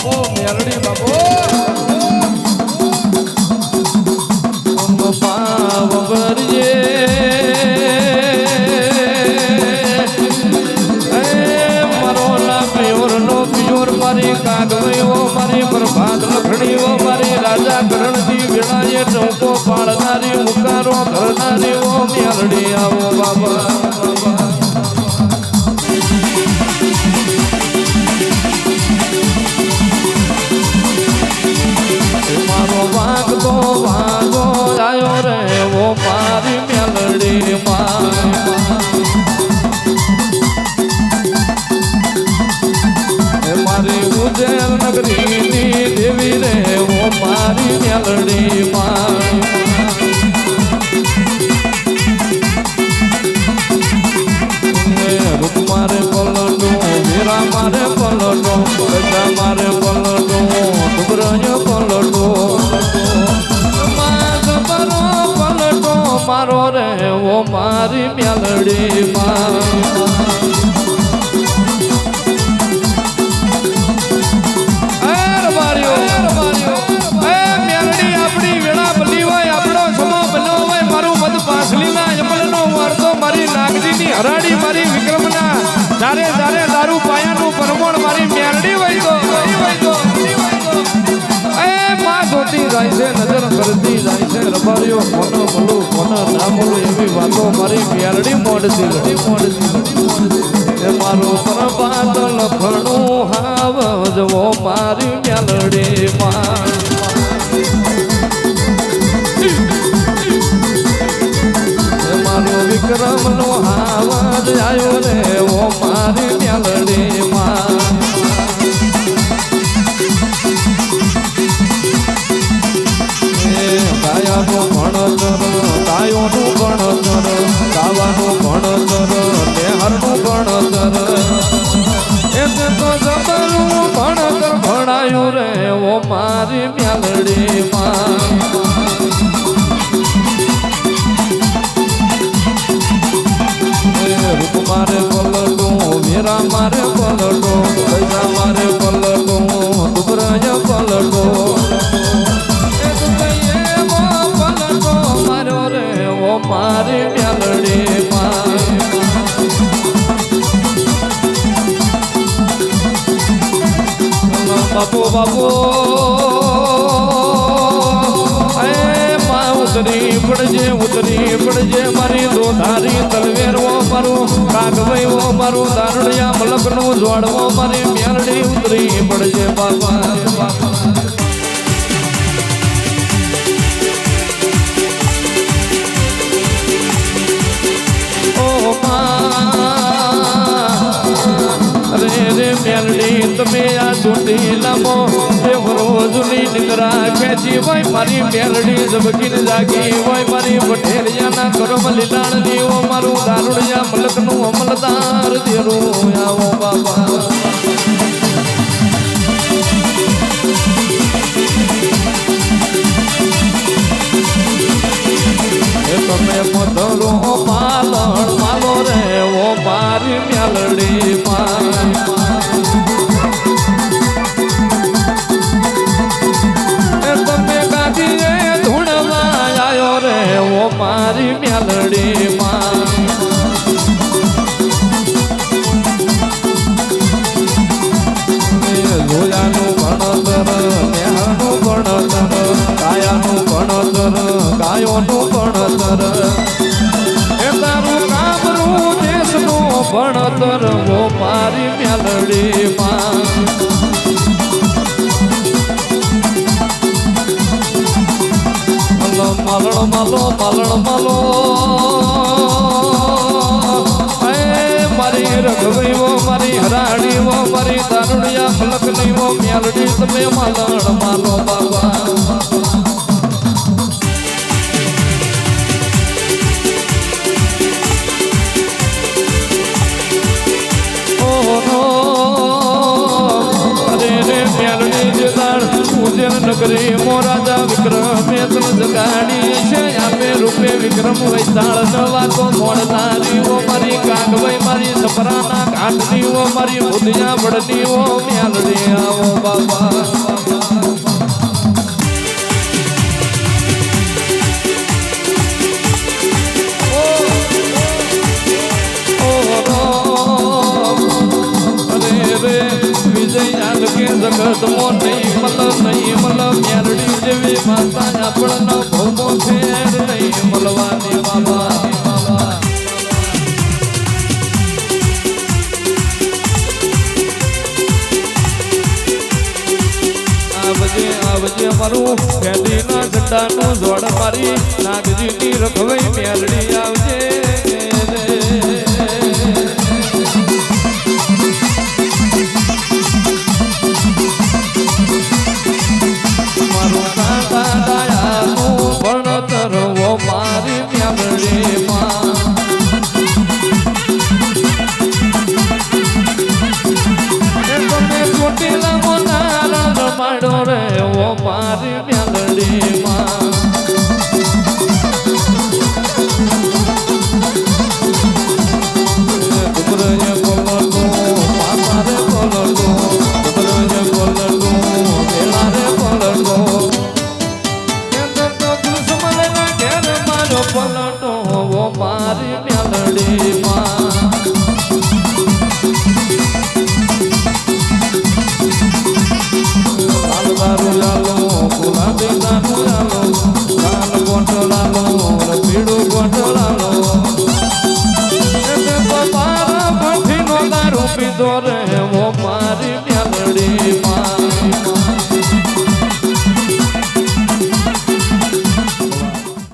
બાપો મેલડી બાપો વગરજે મારો ના પિયોર મારી કાગવયો મારી પ્રભાત લખણીઓ મારી રાજા કરણથી વેળાએ ટોકો પાડનારી મુકારો ધરનારી ઓ મેલડી આવો બાબા મારો વાગતો વાગો આવ્યો રે ઓ મારી મેલડી મારી ઉજ્જૈન નગરીની દેવી રે ઓ મારી મેલડી રૂપ મારે પલટો વીરા મારે પલટો ગજા મારે પલટો ડુબરાય પલટો પલટો મારો રે ઓ મારી મેલડી મેલડી આપણી વેળા બલી હોય આપણો સમો બન્યો હોય મારું મધ પાસલીના યમલનો વારતો મારી નાગજીની હરાડી મારી વિક્રમના જારે જારે દારૂ પાયાનું પરમોણ મારી મેલડી હોય તો માં જોતી જાય છે નજર કરતી જાય છે રબારીઓ કોનો બોલું કોનો ના બોલું એવી વાતો મારી મેલડી મોડતી મારું પ્રભાત લખણું હાવ જવો મારી મેલડી મારો વિક્રમ નો હાવજ આવ્યો રે ઓ મારી મેલડી ગાયાનું ભણતર ગાયોનું ભણતર ગાવાનું ભણતર નેહરનું ભણતર એટલે તો જબરું ભણતર ભણાયું રે ઓ મારી મેલડી રૂપ મારે પલટો વીરા મારે પલટો પૈસા મારે પલટો ડુબરાય પલટો મારો રે ઓ મારી મેલડી બાપુ બાપુ ઉતરી પડજે મારી દોધારી તલવેરો મારું કાગવયો મારું દારૂડિયા મલકનું જોડવો મારી મેલડી ઉતરી પડજે બાપા મેલડી તમે આ ચૂંટી લામો રોજની નિંદ્રા ખેંચી હોય મારી મેલડી જબકીને જાગી હોય મારી પટેલિયાના કરમ લીલાણની ઓ મારું દારૂડિયા મલકનું અમલદાર દેરું આવો બાબા તમે પધરો પાલણ માલો રે ઓ મારી મેલડી તમે ગાદીએ ધૂણવા આવ્યો રે ઓ મારી મેલડી લોયાનું ભણતર નેહાનું ભણતર કાયાનું ભણતર ગાયોનું ભણતર એ તારું કામરું દેશનું ભણતર ઓ મારી મેલડી મલણ માલો મારી રઘવઈવો મારી હરાડીવો મારી દારૂડિયા ફલકનીવો મેલડી તમે મલણ માલો બાબા નગરી મોરાજા વિક્રમે તન જગાડી છે આપે રૂપે વિક્રમ વૈતાળ નવા તો મોડનારી ઓ મારી કાગવઈ મારી સપરાના ઘાટની ઓ મારી બુધિયા બળની ઓ મ્યાલડી આવો બાબા જગત મો નહીં મલ મ્યાલડી જેવી માતા આપણને ભોમો ફેર નહીં મળવાની બાબા આવજે મારું ફેદીના ઝંડાનું જોડ મારી નાગજીની રખવાઈ મ્યાલડી આવજે મારી મ્યાલડી લાલ દારૂ લાલો ગુલાબી દારૂ લાલો લાલ ગોટો લાલો પીળું ગોટો લાલો